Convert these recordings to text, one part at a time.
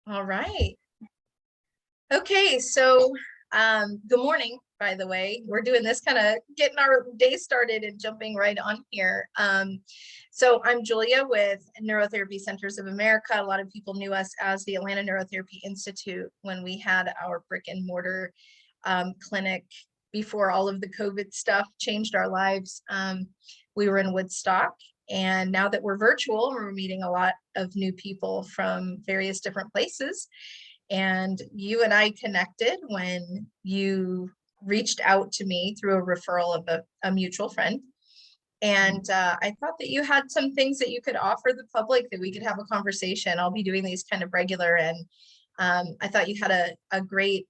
All right. Okay, so good morning, by the way. We're doing this kind of getting our day started and jumping right on here. So I'm Julia with Neurotherapy Centers of America. A lot of people knew us as the Atlanta Neurotherapy Institute when we had our brick and mortar clinic before all of the COVID stuff changed our lives. We were in Woodstock. And now that we're virtual, we're meeting a lot of new people from various different places. And you and I connected when you reached out to me through a referral of a mutual friend. And I thought that you had some things that you could offer the public that we could have a conversation. I'll be doing these kind of regular. And I thought you had a great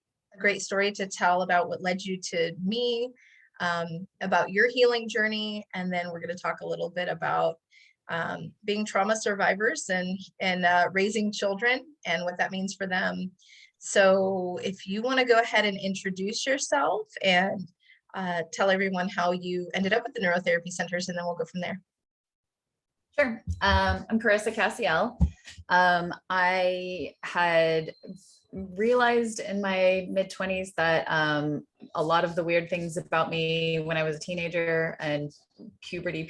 story to tell about what led you to me, about your healing journey. And then we're going to talk a little bit about being trauma survivors and raising children and what that means for them. So if you want to go ahead and introduce yourself and tell everyone how you ended up at the Neurotherapy Centers, and then we'll go from there. Sure. I'm Carissa Cassiel. I had realized in my mid-20s that a lot of the weird things about me when I was a teenager and puberty,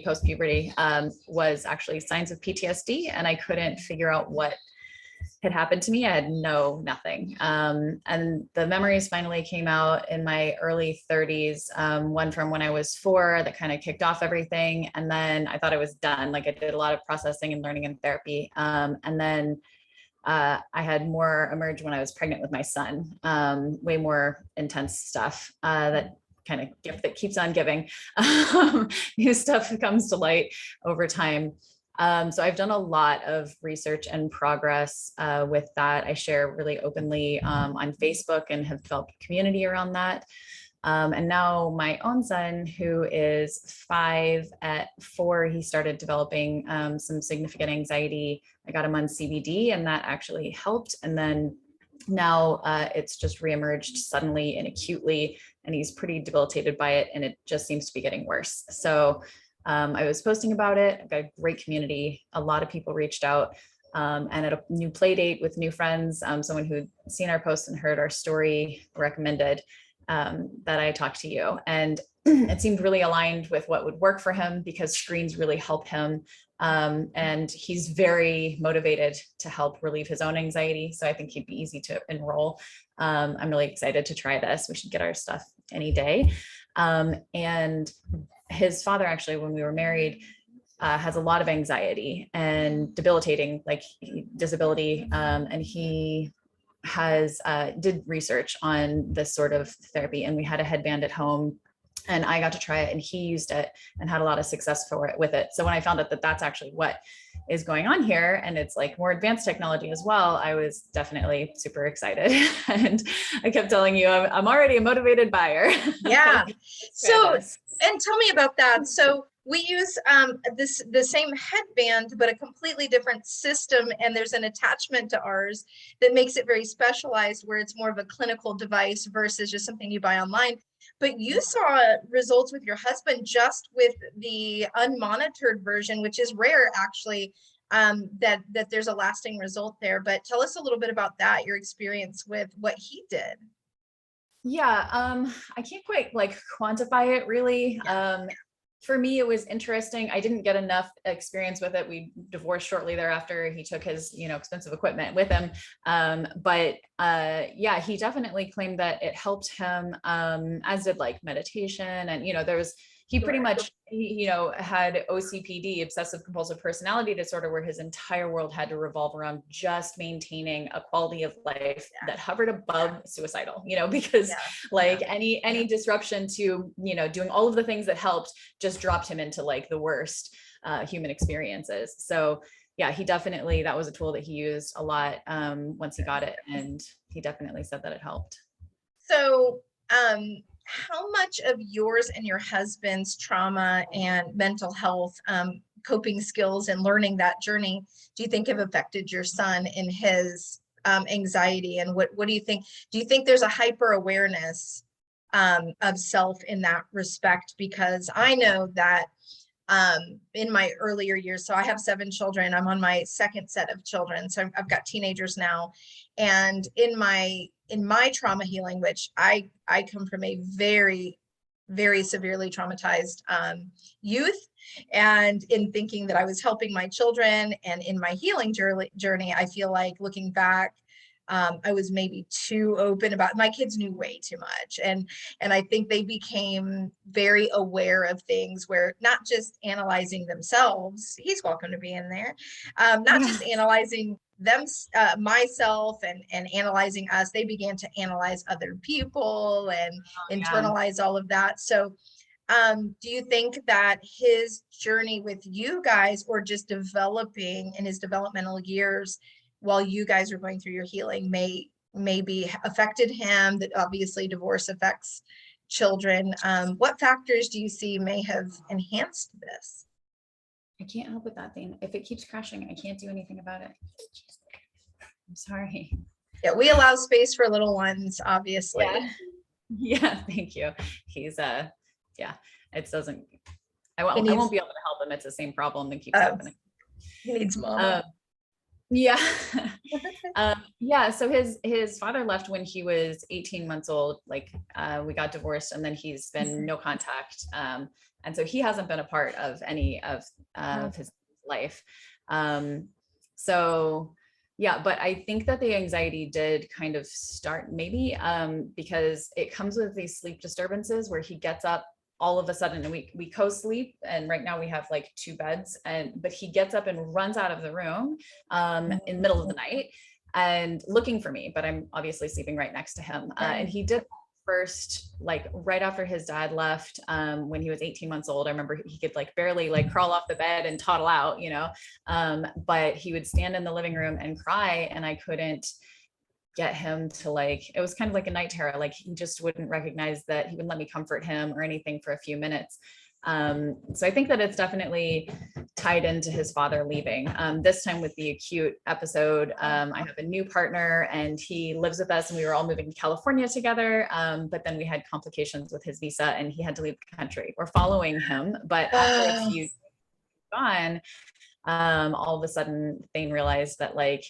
post-puberty was actually signs of PTSD, and I couldn't figure out what had happened to me. I had nothing. And the memories finally came out in my early 30s, one from when I was 4 that kind of kicked off everything. And then I thought I was done. Like I did a lot of processing and learning and therapy. And then I had more emerge when I was pregnant with my son, way more intense stuff, that kind of gift that keeps on giving. New stuff comes to light over time. So I've done a lot of research and progress with that. I share really openly on Facebook and have developed a community around that. And now my own son, who is 5, at 4, he started developing some significant anxiety. I got him on CBD and that actually helped. And then now it's just reemerged suddenly and acutely, and he's pretty debilitated by it, and it just seems to be getting worse. So I was posting about it. I've got a great community. A lot of people reached out, and at a new play date with new friends, someone who'd seen our post and heard our story recommended that I talked to you. And it seemed really aligned with what would work for him because screens really help him. And he's very motivated to help relieve his own anxiety. So I think he'd be easy to enroll. I'm really excited to try this. We should get our stuff any day. And his father, actually, when we were married, has a lot of anxiety and debilitating, like disability. And he has did research on this sort of therapy, and we had a headband at home, and I got to try it, and he used it and had a lot of success with it. So when I found out that that's actually what is going on here, and it's like more advanced technology as well, I was definitely super excited. And I kept telling you, I'm already a motivated buyer. Yeah. So, and tell me about that. So we use the same headband, but a completely different system. And there's an attachment to ours that makes it very specialized, where it's more of a clinical device versus just something you buy online. But you saw results with your husband just with the unmonitored version, which is rare, actually, that there's a lasting result there. But tell us a little bit about that, your experience with what he did. Yeah, I can't quite quantify it really. For me, it was interesting. I didn't get enough experience with it. We divorced shortly thereafter. He took his, expensive equipment with him. But yeah, he definitely claimed that it helped him, as did meditation. And, he pretty much, had OCPD, obsessive compulsive personality disorder, where his entire world had to revolve around just maintaining a quality of life that hovered above suicidal, because any disruption to, doing all of the things that helped just dropped him into the worst human experiences. So yeah, that was a tool that he used a lot once he got it. And he definitely said that it helped. So, how much of yours and your husband's trauma and mental health coping skills and learning that journey do you think have affected your son in his anxiety? And what do you think? Do you think there's a hyper awareness of self in that respect? Because I know that in my earlier years. So I have 7 children. I'm on my second set of children. So I've got teenagers now. And in my trauma healing, which I come from a very, very severely traumatized youth, and in thinking that I was helping my children, and in my healing journey, I feel like looking back, I was maybe too open about, my kids knew way too much. And I think they became very aware of things, where not just analyzing themselves, he's welcome to be in there, not just analyzing them, myself, and analyzing us, they began to analyze other people and Yeah. internalize all of that. So do you think that his journey with you guys, or just developing in his developmental years while you guys are going through your healing, maybe affected him? That obviously divorce affects children. What factors do you see may have enhanced this? I can't help with that thing. If it keeps crashing, I can't do anything about it. I'm sorry. Yeah, we allow space for little ones, obviously. Yeah. Yeah. Thank you. He's yeah, it doesn't, I won't be able to help him. It's the same problem that keeps happening. He needs mama. Yeah. Yeah. So his father left when he was 18 months old. Like, we got divorced, and then he's been no contact. And so he hasn't been a part of any of his life. So yeah, but I think that the anxiety did kind of start maybe because it comes with these sleep disturbances where he gets up all of a sudden, and we co-sleep, and right now we have like 2 beds, but he gets up and runs out of the room in the middle of the night and looking for me, but I'm obviously sleeping right next to him. And he did first, like right after his dad left, when he was 18 months old. I remember he could like barely like crawl off the bed and toddle out, but he would stand in the living room and cry, and I couldn't get him to, like, it was kind of like a night terror. Like, he just wouldn't recognize that he wouldn't let me comfort him or anything for a few minutes. So I think that it's definitely tied into his father leaving. This time with the acute episode, I have a new partner, and he lives with us, and we were all moving to California together. But then we had complications with his visa, and he had to leave the country. We're following him, but after a few gone, all of a sudden Thane realized that, like,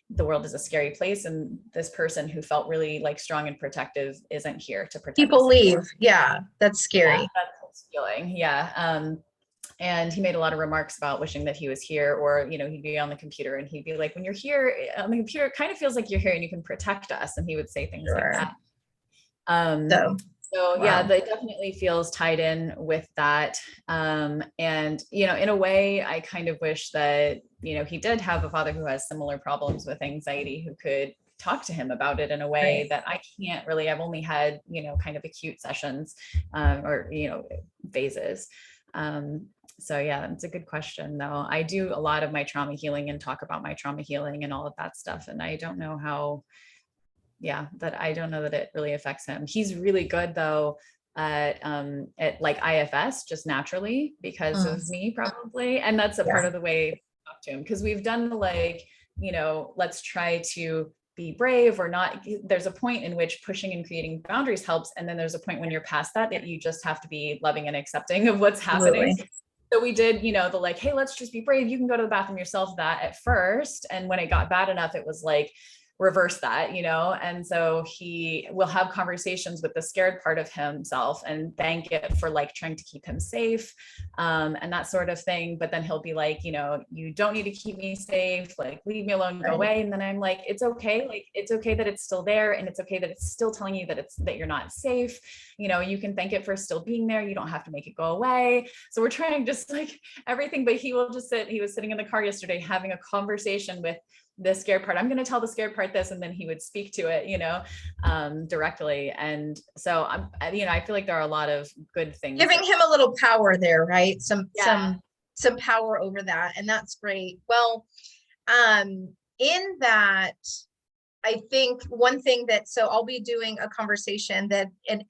the world is a scary place, and this person who felt really like strong and protective isn't here to protect People us leave. anymore. Yeah, that's scary. Yeah, that's his feeling. Yeah. And he made a lot of remarks about wishing that he was here, or, he'd be on the computer and he'd be like, when you're here on the computer, it kind of feels like you're here and you can protect us. And he would say things like that. So wow. Yeah, that definitely feels tied in with that. And, in a way, I kind of wish that, he did have a father who has similar problems with anxiety, who could talk to him about it in a way that I can't really. I've only had, kind of acute sessions or, phases. So yeah, it's a good question though. I do a lot of my trauma healing and talk about my trauma healing and all of that stuff. And I don't know how, I don't know that it really affects him. He's really good though at like IFS, just naturally because of me probably. And that's a part of the way to talk to him, because we've done the, like, let's try to be brave or not. There's a point in which pushing and creating boundaries helps. And then there's a point when you're past that you just have to be loving and accepting of what's happening. So we did, the like, hey, let's just be brave. You can go to the bathroom yourself, that at first. And when it got bad enough, it was like, reverse that, and so he will have conversations with the scared part of himself and thank it for like trying to keep him safe, and that sort of thing. But then he'll be like, you don't need to keep me safe, like leave me alone, go away. And then I'm like, it's okay, like it's okay that it's still there, and it's okay that it's still telling you that you're not safe. You can thank it for still being there. You don't have to make it go away. So we're trying just like everything, but he will just he was sitting in the car yesterday having a conversation with the scared part. I'm going to tell the scared part this, and then he would speak to it, directly. And so I feel like there are a lot of good things. Giving him a little power there, right? Some power over that. And that's great. Well, in that, I think one thing so I'll be doing a conversation that, and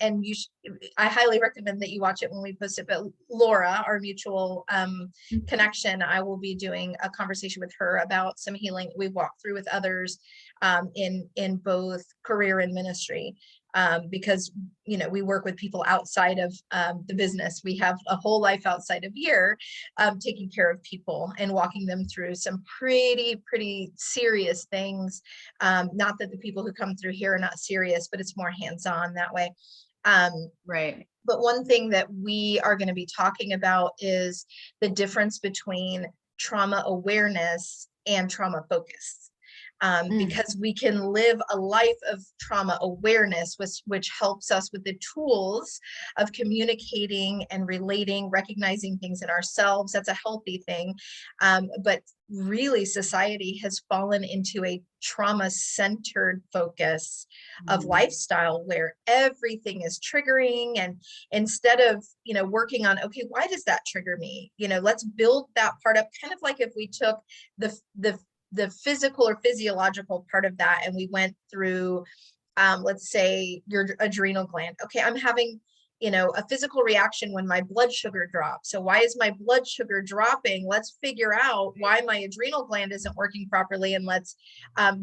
I highly recommend that you watch it when we post it, but Laura, our mutual connection, I will be doing a conversation with her about some healing we've walked through with others in both career and ministry. because, we work with people outside of the business. We have a whole life outside of here, taking care of people and walking them through some pretty serious things. Not that the people who come through here are not serious, but it's more hands-on that way. Right. But one thing that we are going to be talking about is the difference between trauma awareness and trauma focus. Because we can live a life of trauma awareness, which helps us with the tools of communicating and relating, recognizing things in ourselves. That's a healthy thing. But really, society has fallen into a trauma-centered focus of lifestyle where everything is triggering. And instead of, working on, okay, why does that trigger me? Let's build that part up, kind of like if we took the physical or physiological part of that and we went through, let's say your adrenal gland. Okay, I'm having, a physical reaction when my blood sugar drops. So why is my blood sugar dropping? Let's figure out why my adrenal gland isn't working properly, and let's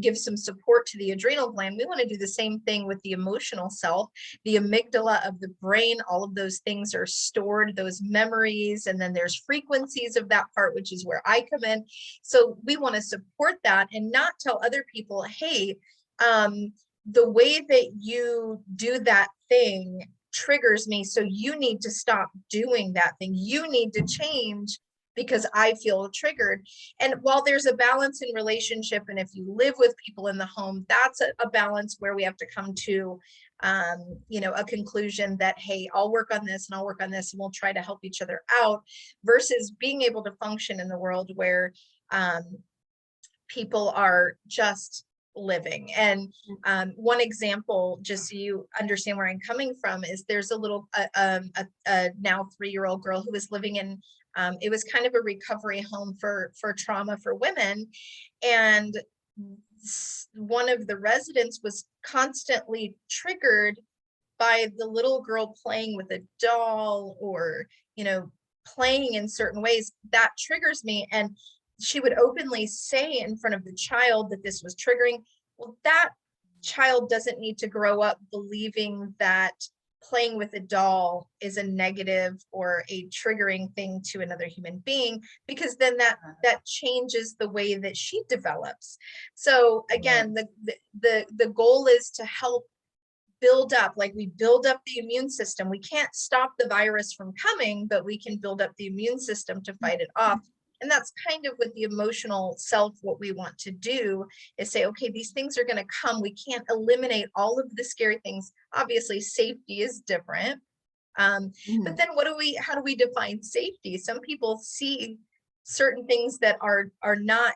give some support to the adrenal gland. We want to do the same thing with the emotional self, the amygdala of the brain. All of those things are stored, those memories, and then there's frequencies of that part, which is where I come in. So we want to support that and not tell other people, hey, the way that you do that thing triggers me, so you need to stop doing that thing. You need to change because I feel triggered. And while there's a balance in relationship, and if you live with people in the home, that's a balance where we have to come to a conclusion that, hey, I'll work on this and I'll work on this and we'll try to help each other out, versus being able to function in the world where people are just living. And one example, just so you understand where I'm coming from, is there's a little now 3-year-old girl who was living in it was kind of a recovery home for trauma for women, and one of the residents was constantly triggered by the little girl playing with a doll, or playing in certain ways. That triggers me. And she would openly say in front of the child that this was triggering. Well, that child doesn't need to grow up believing that playing with a doll is a negative or a triggering thing to another human being, because then that changes the way that she develops. So again, the goal is to help build up, like we build up the immune system. We can't stop the virus from coming, but we can build up the immune system to fight it off. And that's kind of with the emotional self, what we want to do is say, okay, these things are going to come. We can't eliminate all of the scary things. Obviously, safety is different. But then how do we define safety? Some people see certain things that are not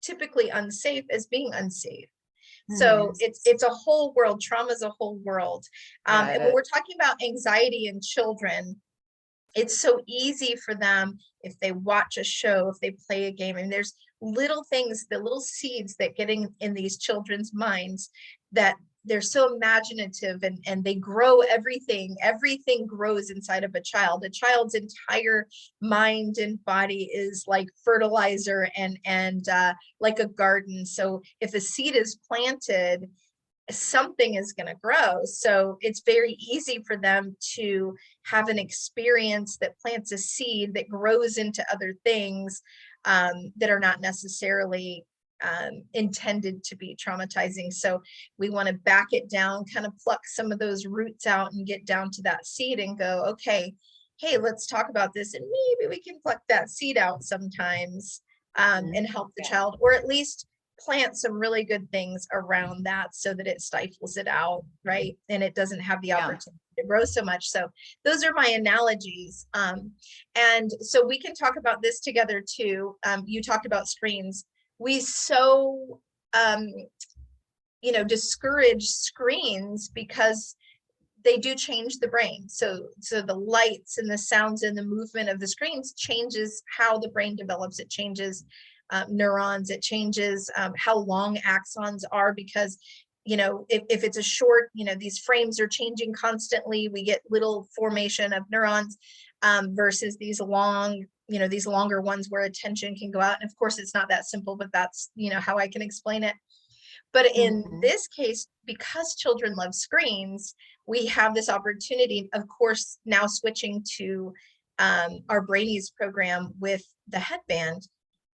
typically unsafe as being unsafe. So it's a whole world. Trauma is a whole world. And when we're talking about anxiety in children, it's so easy for them if they watch a show, if they play a game, and there's little things, the little seeds that get in these children's minds, that they're so imaginative, and they grow everything grows inside of a child. A child's entire mind and body is like fertilizer and like a garden. So if a seed is planted, something is going to grow. So it's very easy for them to have an experience that plants a seed that grows into other things that are not necessarily intended to be traumatizing. So we want to back it down, kind of pluck some of those roots out and get down to that seed and go, okay, hey, let's talk about this. And maybe we can pluck that seed out sometimes and help the child, or at least plant some really good things around that so that it stifles it out, right? And it doesn't have the opportunity to grow so much. So those are my analogies. And so we can talk about this together too. You talked about screens. We so, discourage screens because they do change the brain. So the lights and the sounds and the movement of the screens changes how the brain develops. It changes neurons. It changes how long axons are, because if it's a short, these frames are changing constantly. We get little formation of neurons versus these long, these longer ones where attention can go out. And of course, it's not that simple, but that's how I can explain it. But in this case, because children love screens, we have this opportunity, of course, now switching to our Brainies program with the headband,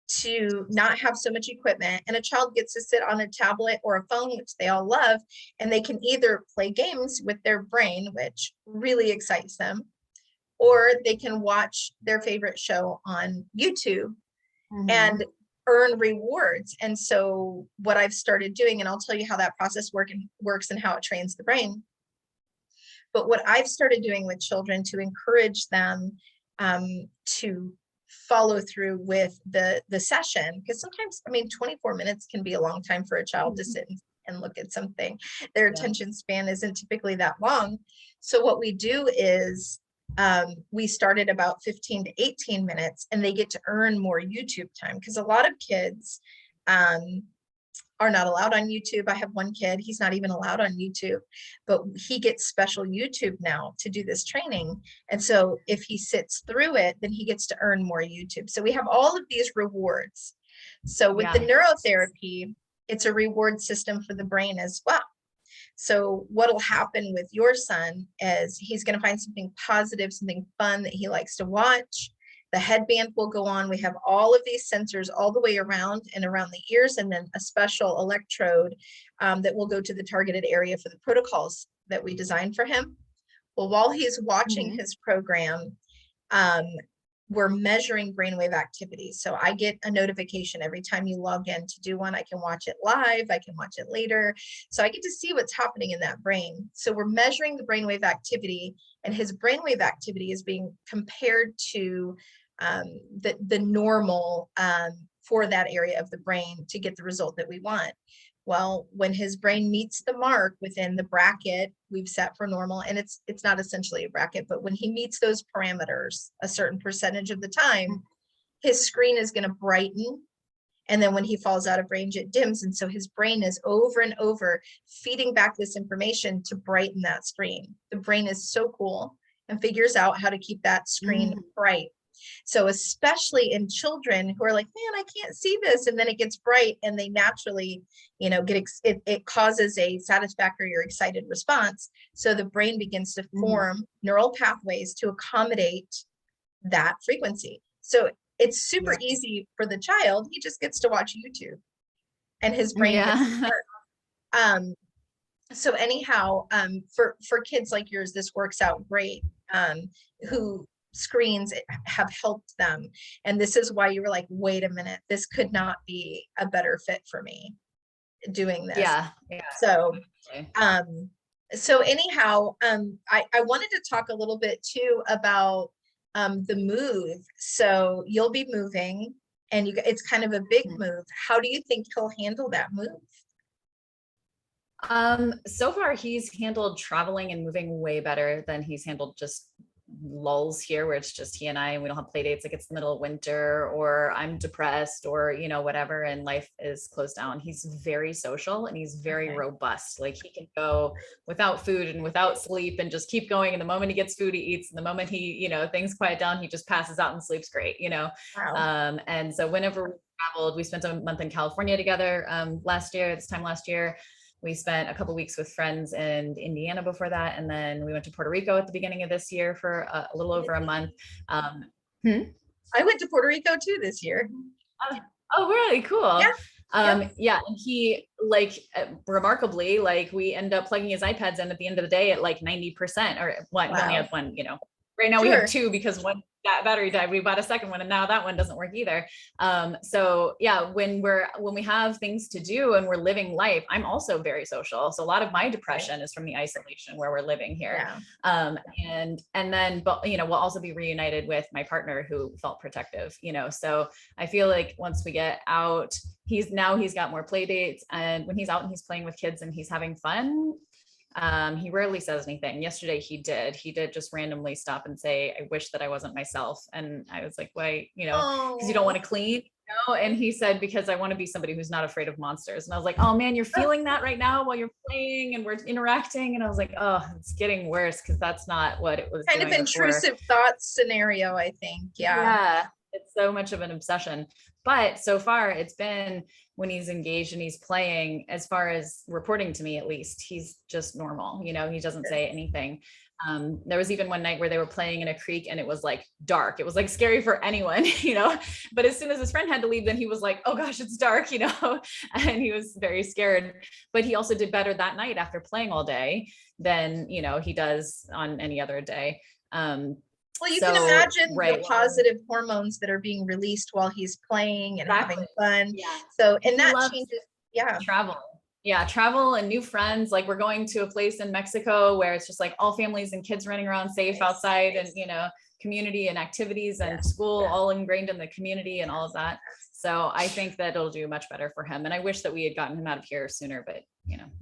to not have so much equipment, and a child gets to sit on a tablet or a phone, which they all love, and they can either play games with their brain, which really excites them, or they can watch their favorite show on YouTube and earn rewards. And so what I've started doing, and I'll tell you how that process works and how it trains the brain. But what I've started doing with children to encourage them to follow through with the session, because sometimes, I mean, 24 minutes can be a long time for a child to sit and look at something. Their attention span isn't typically that long. So what we do is we started about 15 to 18 minutes, and they get to earn more YouTube time, because a lot of kids are not allowed on YouTube. I have one kid, he's not even allowed on YouTube, but he gets special YouTube now to do this training. And so if he sits through it, then he gets to earn more YouTube. So we have all of these rewards. So with the neurotherapy, it's a reward system for the brain as well. So what'll happen with your son is he's going to find something positive, something fun that he likes to watch. The headband will go on. We have all of these sensors all the way around and around the ears, and then a special electrode that will go to the targeted area for the protocols that we designed for him. Well, while he's watching his program, we're measuring brainwave activity. So I get a notification every time you log in to do one. I can watch it live, I can watch it later. So I get to see what's happening in that brain. So we're measuring the brainwave activity, and his brainwave activity is being compared to the normal for that area of the brain to get the result that we want. Well, when his brain meets the mark within the bracket we've set for normal, and it's not essentially a bracket, but when he meets those parameters a certain percentage of the time, his screen is going to brighten. And then when he falls out of range, it dims. And so his brain is over and over feeding back this information to brighten that screen. The brain is so cool and figures out how to keep that screen bright. So especially in children who are like, man, I can't see this, and then it gets bright, and they naturally, it causes a satisfactory or excited response. So the brain begins to form neural pathways to accommodate that frequency. So it's super easy for the child. He just gets to watch YouTube, and his brain gets to start. So anyhow, for kids like yours, this works out great. Who screens have helped them, and this is why you were like, wait a minute, this could not be a better fit for me doing this. So anyhow, I wanted to talk a little bit too about the move. So you'll be moving, and it's kind of a big move. How do you think he'll handle that move? So far he's handled traveling and moving way better than he's handled just lulls here, where it's just he and I, and we don't have play dates, like it's the middle of winter, or I'm depressed, or whatever, and life is closed down. He's very social, and he's very robust. Like he can go without food and without sleep and just keep going, and the moment he gets food, he eats, and the moment he things quiet down, he just passes out and sleeps great. Wow. And so whenever we traveled, we spent a month in California together this time last year. We spent a couple of weeks with friends in Indiana before that. And then we went to Puerto Rico at the beginning of this year for a little over a month. I went to Puerto Rico too this year. Oh, really? Cool. Yeah. And he remarkably, we end up plugging his iPads in at the end of the day at 90%, or we only had one, right now we have two, because one battery died. We bought a second one, and now that one doesn't work either. So yeah, when we have things to do and we're living life, I'm also very social. So a lot of my depression is from the isolation where we're living here. And then, but we'll also be reunited with my partner who felt protective, so I feel like once we get out, he's got more play dates, and when he's out and he's playing with kids and he's having fun, he rarely says anything. Yesterday he did just randomly stop and say, I wish that I wasn't myself. And I was like, why, because you don't want to clean, and he said, because I want to be somebody who's not afraid of monsters. And I was like, oh man, you're feeling that right now while you're playing and we're interacting. And I was like, oh, it's getting worse, because that's not what it was. Kind of intrusive thoughts scenario, I think. Yeah. It's so much of an obsession. But so far it's been when he's engaged and he's playing, as far as reporting to me, at least, he's just normal. He doesn't say anything. There was even one night where they were playing in a creek and it was like dark. It was like scary for anyone, but as soon as his friend had to leave, then he was like, oh gosh, it's dark, and he was very scared. But he also did better that night after playing all day than, he does on any other day. Well, you can imagine the positive hormones that are being released while he's playing and having fun. Yeah. So, and that changes. Yeah. Travel and new friends. Like we're going to a place in Mexico where it's just like all families and kids running around safe outside, and, community and activities and school all ingrained in the community and all of that. So I think that it'll do much better for him. And I wish that we had gotten him out of here sooner, but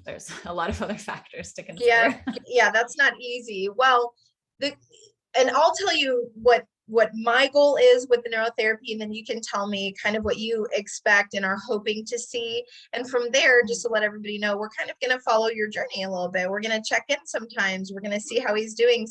there's a lot of other factors to consider. Yeah, that's not easy. Well, and I'll tell you what my goal is with the neurotherapy, and then you can tell me kind of what you expect and are hoping to see. And from there, just to let everybody know, we're kind of going to follow your journey a little bit. We're going to check in sometimes. We're going to see how he's doing,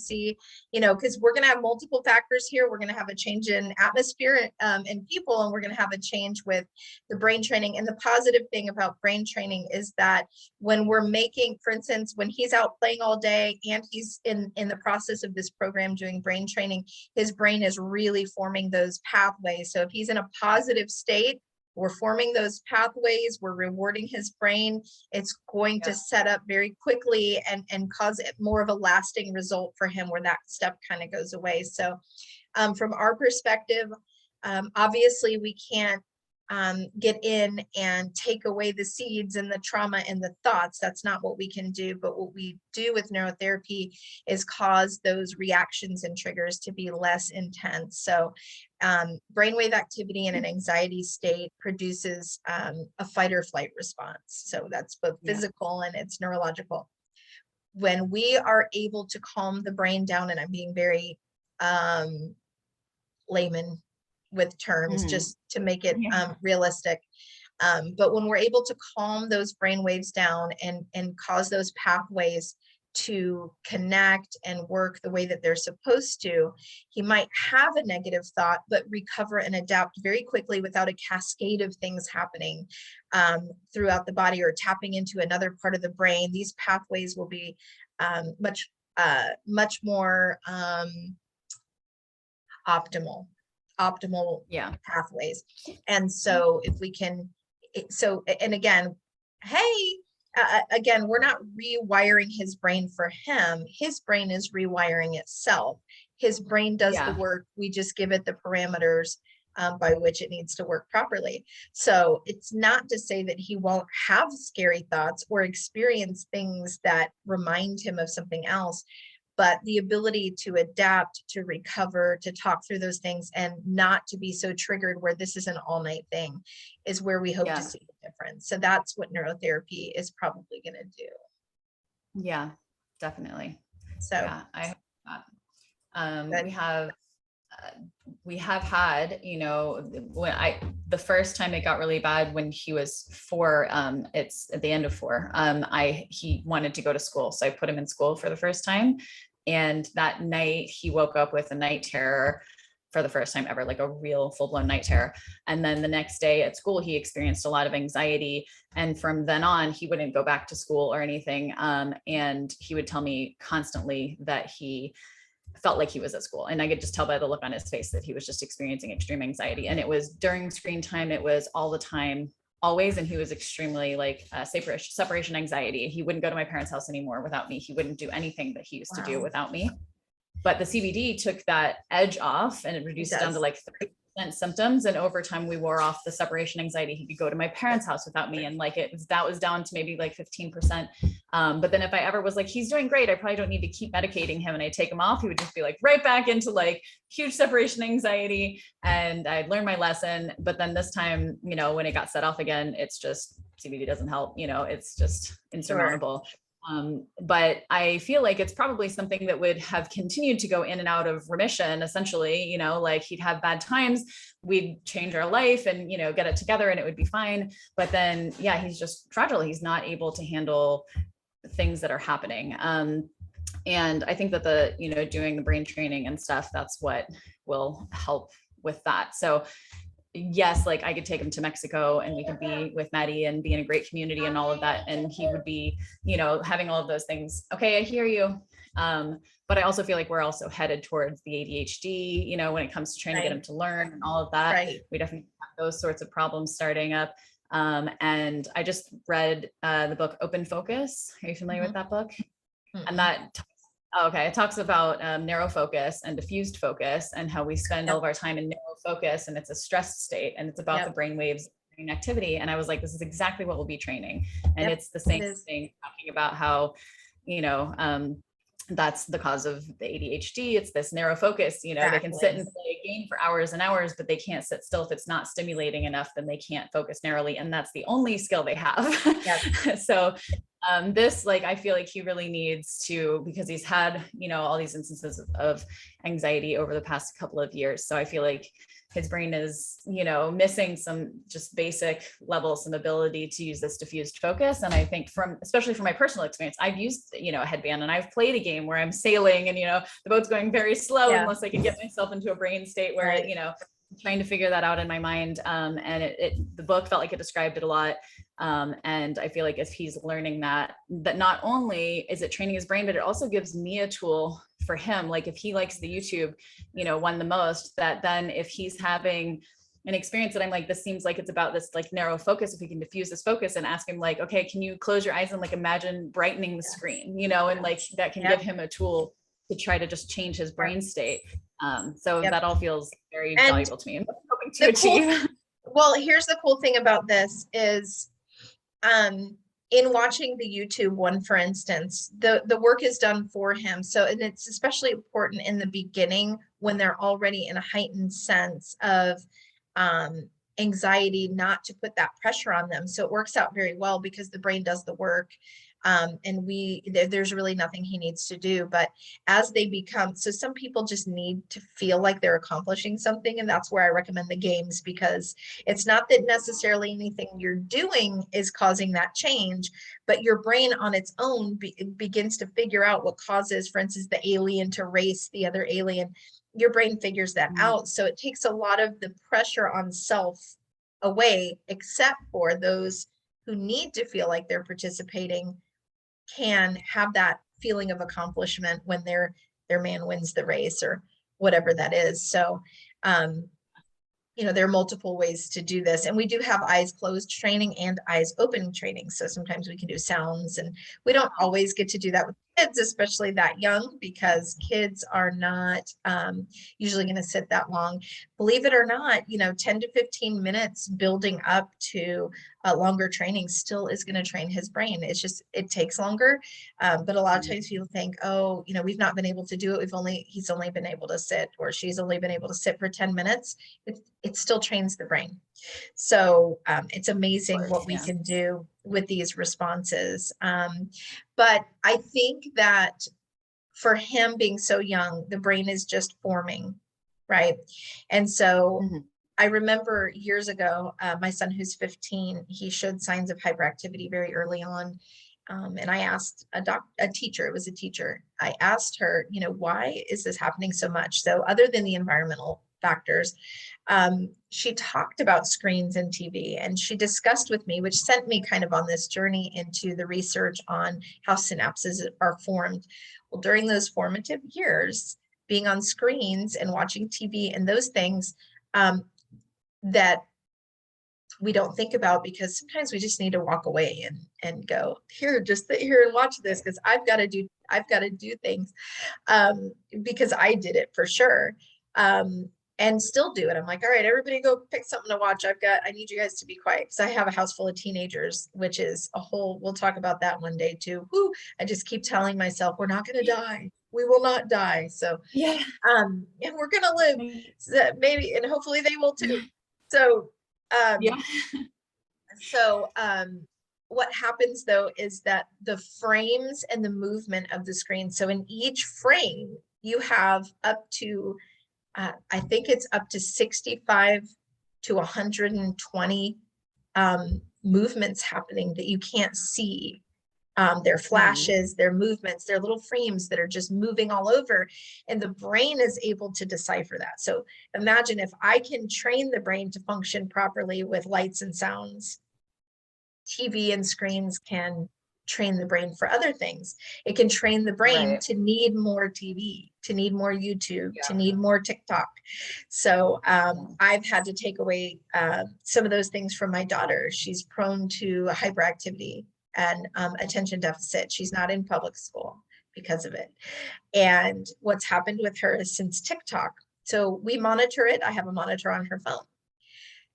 because we're going to have multiple factors here. We're going to have a change in atmosphere and people, and we're going to have a change with the brain training. And the positive thing about brain training is that when we're making, for instance, when he's out playing all day and he's in the process of this program doing brain training, his brain is really forming those pathways. So if he's in a positive state, we're forming those pathways, we're rewarding his brain. It's going to set up very quickly and cause it more of a lasting result for him, where that step kind of goes away. So from our perspective, obviously we can't get in and take away the seeds and the trauma and the thoughts. That's not what we can do. But what we do with neurotherapy is cause those reactions and triggers to be less intense. So brainwave activity in an anxiety state produces a fight or flight response. So that's both physical and it's neurological. When we are able to calm the brain down, and I'm being very layman with terms just to make it realistic. But when we're able to calm those brain waves down and cause those pathways to connect and work the way that they're supposed to, he might have a negative thought, but recover and adapt very quickly without a cascade of things happening throughout the body or tapping into another part of the brain. These pathways will be much more optimal pathways. And so if we can, and again, again, we're not rewiring his brain for him. His brain is rewiring itself. His brain does the work. We just give it the parameters by which it needs to work properly. So it's not to say that he won't have scary thoughts or experience things that remind him of something else, but the ability to adapt, to recover, to talk through those things and not to be so triggered where this is an all night thing is where we hope to see the difference. So that's what neurotherapy is probably going to do. Yeah, definitely. So I hope that. We have had, the first time it got really bad when he was 4, it's at the end of 4, he wanted to go to school. So I put him in school for the first time. And that night he woke up with a night terror for the first time ever, like a real full-blown night terror. And then the next day at school, he experienced a lot of anxiety. And from then on, he wouldn't go back to school or anything. And he would tell me constantly that he felt like he was at school. And I could just tell by the look on his face that he was just experiencing extreme anxiety. And it was during screen time, it was all the time, always. And he was extremely separation anxiety. He wouldn't go to my parents' house anymore without me. He wouldn't do anything that he used to do without me. But the CBD took that edge off and it reduced it down to like 30% symptoms. And over time we wore off the separation anxiety. He could go to my parents' house without me. And that was down to maybe like 15%. But then if I ever was like, he's doing great, I probably don't need to keep medicating him, and I take him off, he would just be like right back into like huge separation anxiety. And I'd learned my lesson. But then this time, when it got set off again, it's just CBD doesn't help, it's just insurmountable. But I feel like it's probably something that would have continued to go in and out of remission, essentially, like he'd have bad times, we'd change our life and, get it together and it would be fine. But then, he's just fragile. He's not able to handle things that are happening. And I think that doing the brain training and stuff, that's what will help with that. So yes, like I could take him to Mexico and we could be with Maddie and be in a great community and all of that. And he would be, you know, having all of those things. Okay, I hear you. But I also feel like we're also headed towards the ADHD, you know, when it comes to trying to get him to learn and all of that. Right. We definitely have those sorts of problems starting up. And I just read the book Open Focus. Are you familiar with that book? And that okay, it talks about narrow focus and diffused focus and how we spend all of our time in narrow focus, and it's a stressed state, and it's about the brain waves brain activity. And I was like, this is exactly what we'll be training. And it's the same thing, talking about how, you know, that's the cause of the ADHD. It's this narrow focus, you know, they can sit and play a game for hours and hours, but they can't sit still. If it's not stimulating enough, then they can't focus narrowly. And that's the only skill they have. So this, like, I feel like he really needs to, because he's had, you know, all these instances of anxiety over the past couple of years. So I feel like his brain is, you know, missing some just basic levels, some ability to use this diffused focus. And I think especially from my personal experience, I've used, you know, a headband, and I've played a game where I'm sailing and, you know, the boat's going very slow unless I can get myself into a brain state where, you know, trying to figure that out in my mind. And the book felt like it described it a lot. And I feel like if he's learning that not only is it training his brain, but it also gives me a tool for him. Like if he likes the YouTube, you know, one the most, that then if he's having an experience that I'm like, this seems like it's about this like narrow focus, if we can diffuse this focus and ask him like, okay, can you close your eyes and like imagine brightening the screen, you know, and like that can give him a tool to try to just change his brain state. So that all feels very valuable to me. I'm hoping to achieve. Well, here's the cool thing about this is, in watching the YouTube one, for instance, the work is done for him. So, and it's especially important in the beginning when they're already in a heightened sense of anxiety, not to put that pressure on them. So it works out very well because the brain does the work. And there's really nothing he needs to do. But as they become, so some people just need to feel like they're accomplishing something. And that's where I recommend the games, because it's not that necessarily anything you're doing is causing that change, but your brain on its own begins to figure out what causes, for instance, the alien to race the other alien. Your brain figures that out. So it takes a lot of the pressure on self away, except for those who need to feel like they're participating can have that feeling of accomplishment when their man wins the race or whatever that is. So, you know, there are multiple ways to do this. And we do have eyes closed training and eyes open training. So sometimes we can do sounds, and we don't always get to do that with kids, especially that young, because kids are not usually going to sit that long. Believe it or not, you know, 10 to 15 minutes building up to a longer training still is going to train his brain. It's just, it takes longer. But a lot of times people think, oh, you know, we've not been able to do it. He's only been able to sit, or she's only been able to sit for 10 minutes. It still trains the brain. So it's amazing what we can do with these responses. But I think that for him being so young, the brain is just forming, right? And so I remember years ago, my son who's 15, he showed signs of hyperactivity very early on. And I asked a teacher, it was a teacher, I asked her, you know, why is this happening so much? So other than the environmental factors, she talked about screens and TV, and she discussed with me, which sent me kind of on this journey into the research on how synapses are formed. Well, during those formative years, being on screens and watching TV and those things that we don't think about, because sometimes we just need to walk away and go, here, just sit here and watch this, because I've got to do things, because I did it for sure. And still do it. I'm like, all right, everybody go pick something to watch. I need you guys to be quiet, because I have a house full of teenagers, which is we'll talk about that one day too. Woo, I just keep telling myself, we're not going to die. We will not die. So, and we're going to live. So maybe, and hopefully they will too. So, what happens though, is that the frames and the movement of the screen. So in each frame, you have up to, I think it's up to 65 to 120 movements happening that you can't see. Their flashes, their movements, their little frames that are just moving all over. And the brain is able to decipher that. So imagine if I can train the brain to function properly with lights and sounds, TV and screens can train the brain for other things. It can train the brain Right. to need more TV, to need more YouTube, to Yeah. need more TikTok. So I've had to take away some of those things from my daughter. She's prone to hyperactivity and attention deficit. She's not in public school because of it. And what's happened with her is since TikTok. So we monitor it. I have a monitor on her phone.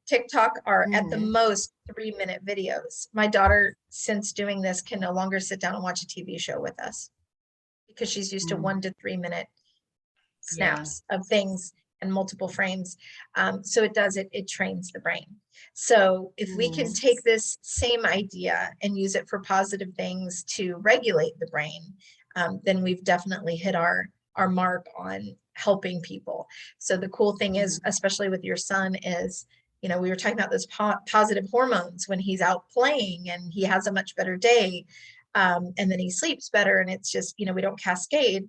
TikTok are at the most 3-minute videos. My daughter, since doing this, can no longer sit down and watch a TV show with us because she's used to 1 to 3-minute snaps of things and multiple frames. So it trains the brain. So if we can take this same idea and use it for positive things to regulate the brain, then we've definitely hit our mark on helping people. So the cool thing is, especially with your son, is, you know, we were talking about those positive hormones when he's out playing and he has a much better day. And then he sleeps better, and it's just, you know, we don't cascade.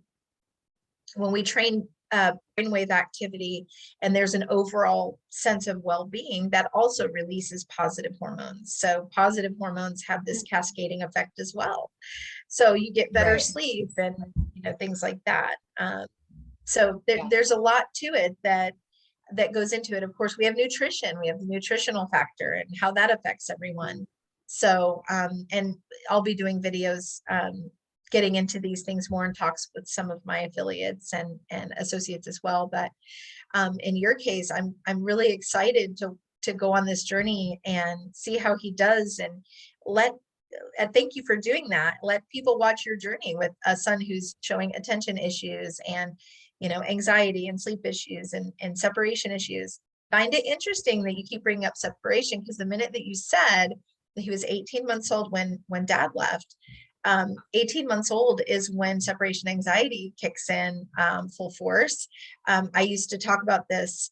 When we train brainwave activity and there's an overall sense of well-being, that also releases positive hormones. So positive hormones have this cascading effect as well. So you get better sleep and, you know, things like that. So there's a lot to it that goes into it. Of course, we have nutrition, we have the nutritional factor and how that affects everyone. So, and I'll be doing videos, getting into these things more in talks with some of my affiliates and associates as well. But in your case, I'm really excited to go on this journey and see how he does, and thank you for doing that. Let people watch your journey with a son who's showing attention issues and, you know, anxiety and sleep issues and separation issues. Find it interesting that you keep bringing up separation, because the minute that you said that he was 18 months old when dad left, 18 months old is when separation anxiety kicks in full force. I used to talk about this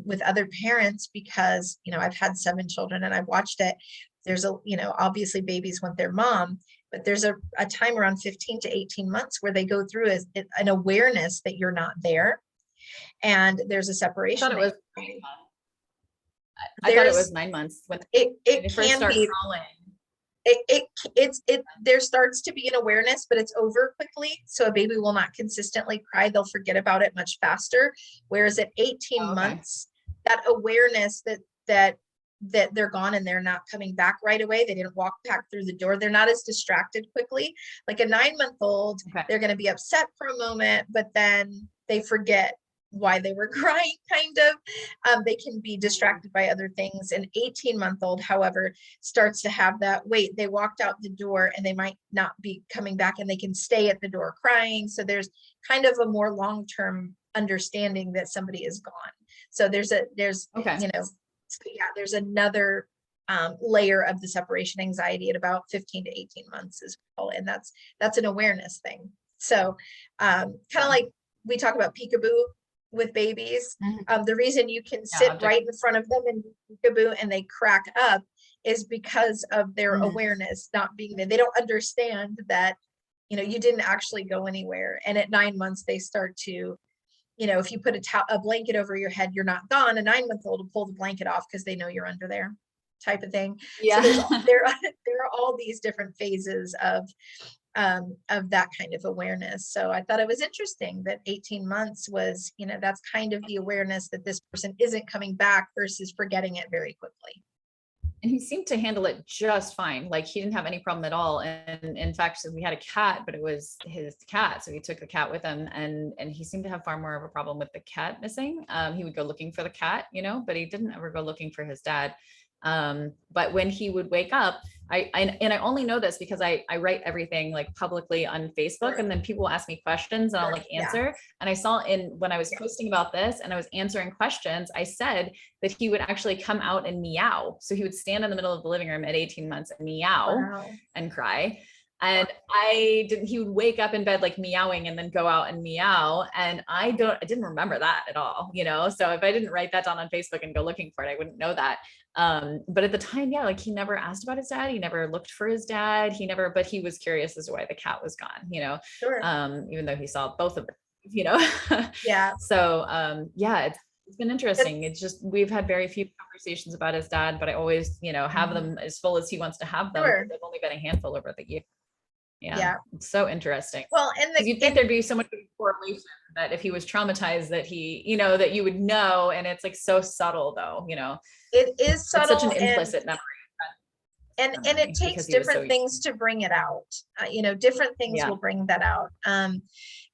with other parents because, you know, I've had 7 children and I've watched it. There's you know, obviously babies want their mom, but there's a time around 15 to 18 months where they go through an awareness that you're not there. And there's a separation. I thought it was 9 months when it they first can start be crawling. There starts to be an awareness, but it's over quickly. So a baby will not consistently cry. They'll forget about it much faster. Whereas at 18 months, that awareness that they're gone and they're not coming back right away. They didn't walk back through the door. They're not as distracted quickly. Like a 9-month-old, they're going to be upset for a moment, but then they forget why they were crying, kind of. They can be distracted by other things. An 18-month-old, however, starts to have that, wait, they walked out the door and they might not be coming back, and they can stay at the door crying. So there's kind of a more long-term understanding that somebody is gone. So there's you know, there's another layer of the separation anxiety at about 15 to 18 months as well. And that's an awareness thing. So kind of like we talk about peekaboo with babies. The reason you can sit right in front of them and peekaboo and they crack up is because of their awareness not being there. They don't understand that, you know, you didn't actually go anywhere. And at 9 months, they start to, you know, if you put a blanket over your head, you're not gone. A 9-month-old will pull the blanket off because they know you're under there, type of thing. So there are all these different phases of that kind of awareness. So I thought it was interesting that 18 months was, you know, that's kind of the awareness that this person isn't coming back versus forgetting it very quickly. And he seemed to handle it just fine. Like he didn't have any problem at all. And in fact, we had a cat, but it was his cat. So he took the cat with him, and he seemed to have far more of a problem with the cat missing. He would go looking for the cat, you know, but he didn't ever go looking for his dad. But when he would wake up, I only know this because I write everything like publicly on Facebook, and then people ask me questions and I'll like answer. And I saw when I was posting about this and I was answering questions, I said that he would actually come out and meow. So he would stand in the middle of the living room at 18 months and meow and cry. And he would wake up in bed like meowing and then go out and meow. And I didn't remember that at all, So if I didn't write that down on Facebook and go looking for it, I wouldn't know that. But at the time, yeah, like he never asked about his dad. He never looked for his dad. But he was curious as to why the cat was gone, Sure. Even though he saw both of them, Yeah. So, yeah, it's been interesting. It's just, we've had very few conversations about his dad, but I always, have them as full as he wants to have them. Sure. They've only been a handful over the year. Yeah. It's so interesting. Well, because you'd think there'd be so much correlation that if he was traumatized that he, that you would know. And it's like so subtle though, it is subtle. It's such an implicit memory. And it takes different things to bring it out. Different things will bring that out.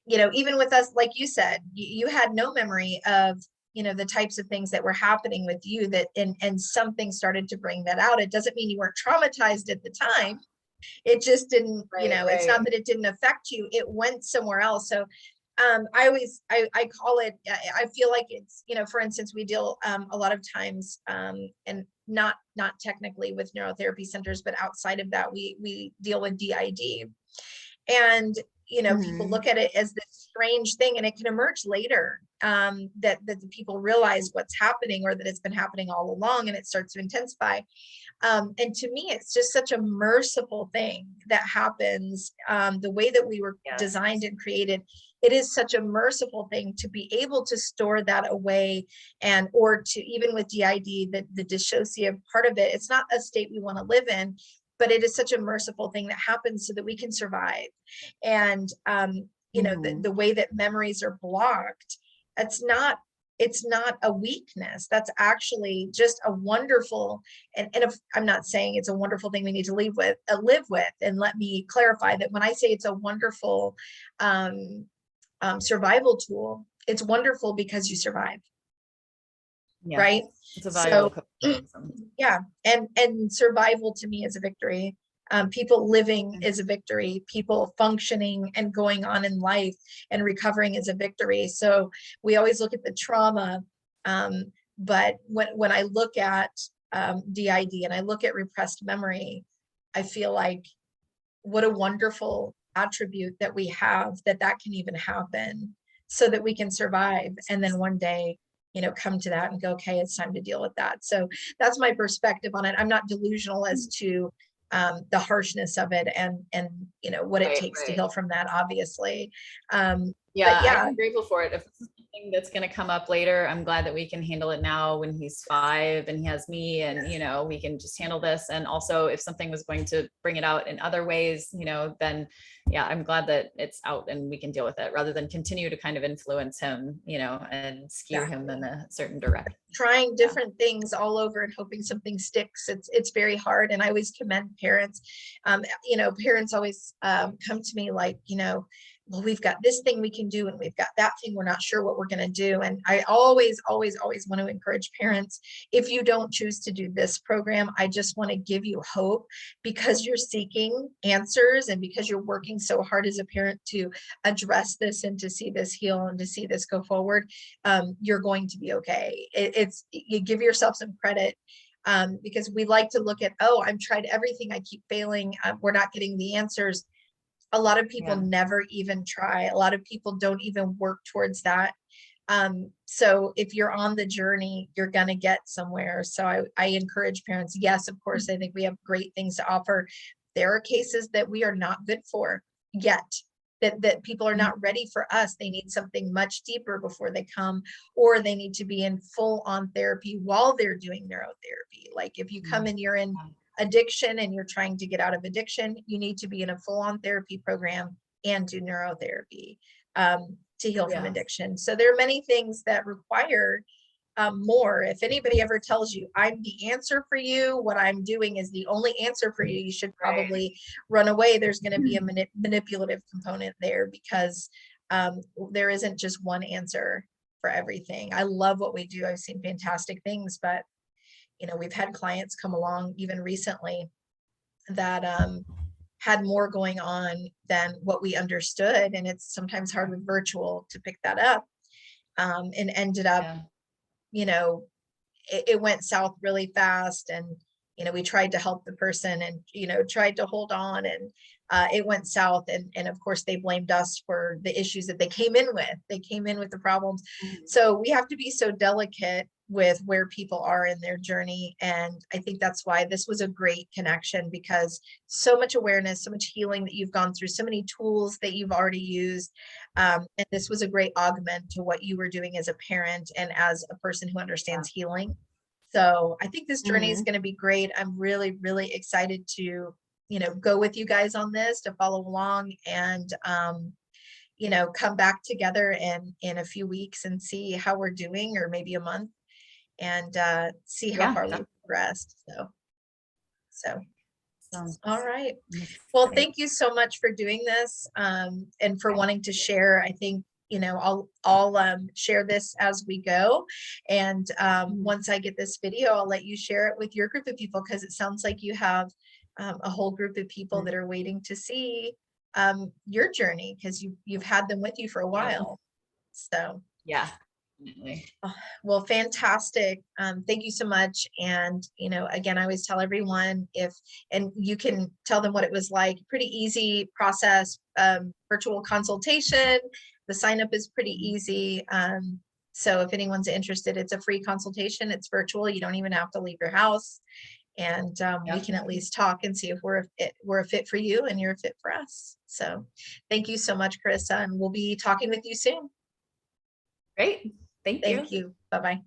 Even with us, like you said, you had no memory of, the types of things that were happening with you and something started to bring that out. It doesn't mean you weren't traumatized at the time. It just didn't, it's not that it didn't affect you. It went somewhere else. So I call it, I feel like it's, for instance, we deal a lot of times, and not technically with neurotherapy centers, but outside of that, we deal with DID. And, people look at it as this strange thing, and it can emerge later, that the people realize what's happening, or that it's been happening all along, and it starts to intensify. And to me, it's just such a merciful thing that happens, the way that we were designed and created. It is such a merciful thing to be able to store that away, or to, even with DID, the dissociative part of it, it's not a state we want to live in, but it is such a merciful thing that happens so that we can survive. And, the way that memories are blocked, it's not a weakness. That's actually just a wonderful, and if I'm not saying it's a wonderful thing we need to live with, and let me clarify that when I say it's a wonderful survival tool, it's wonderful because you survive. Yeah. Right. It's a valuable yeah. And survival to me is a victory. People living is a victory. People functioning and going on in life and recovering is a victory. So we always look at the trauma. But when I look at DID and I look at repressed memory, I feel like what a wonderful attribute that we have, that can even happen, so that we can survive. And then one day, come to that and go, okay, it's time to deal with that. So that's my perspective on it. I'm not delusional as to the harshness of it, and what it takes to heal from that, obviously. I'm grateful for it. If this is something that's going to come up later, I'm glad that we can handle it now when he's 5 and he has me, and we can just handle this. And also, if something was going to bring it out in other ways, then I'm glad that it's out and we can deal with it, rather than continue to kind of influence him, and skew him in a certain direction. Trying different things all over and hoping something sticks. It's very hard. And I always commend parents. Parents always come to me like, well, we've got this thing we can do, and we've got that thing, we're not sure what we're going to do. And I always want to encourage parents, if you don't choose to do this program, I just want to give you hope, because you're seeking answers, and because you're working so hard as a parent to address this, and to see this heal, and to see this go forward. You're going to be okay. You give yourself some credit, because we like to look at, I've tried everything, I keep failing, we're not getting the answers. A lot of people never even try. A lot of people don't even work towards that. So if you're on the journey, you're going to get somewhere. So I encourage parents. Yes, of course, I think we have great things to offer. There are cases that we are not good for yet, that people are not ready for us. They need something much deeper before they come, or they need to be in full on therapy while they're doing neurotherapy. Like if you come and you're in addiction and you're trying to get out of addiction, you need to be in a full-on therapy program and do neurotherapy to heal from addiction. So there are many things that require more. If anybody ever tells you I'm the answer for you, what I'm doing is the only answer for you, you should probably run away. There's going to be a manipulative component there, because there isn't just one answer for everything. I love what we do. I've seen fantastic things, but we've had clients come along even recently that had more going on than what we understood. And it's sometimes hard with virtual to pick that up, and ended up, it went south really fast. And, we tried to help the person and, tried to hold on, and it went south. And of course, they blamed us for the issues that they came in with. They came in with the problems. So we have to be so delicate with where people are in their journey. And I think that's why this was a great connection, because so much awareness, so much healing that you've gone through, so many tools that you've already used. And this was a great augment to what you were doing as a parent and as a person who understands healing. So I think this journey is going to be great. I'm really, really excited to, go with you guys on this, to follow along, and, come back together in a few weeks and see how we're doing, or maybe a month, and see how far we've progressed. So all right. Well, thank you so much for doing this, and for wanting to share. I think, I'll share this as we go. And once I get this video, I'll let you share it with your group of people, because it sounds like you have a whole group of people that are waiting to see your journey, because you've had them with you for a while. So yeah. Definitely. Well, fantastic. Thank you so much. And, again, I always tell everyone, and you can tell them what it was like. Pretty easy process, virtual consultation. The sign up is pretty easy. So if anyone's interested, it's a free consultation. It's virtual. You don't even have to leave your house. And we can at least talk and see if we're a fit for you and you're a fit for us. So thank you so much, Carissa. And we'll be talking with you soon. Great. Thank you. Thank you. Bye-bye.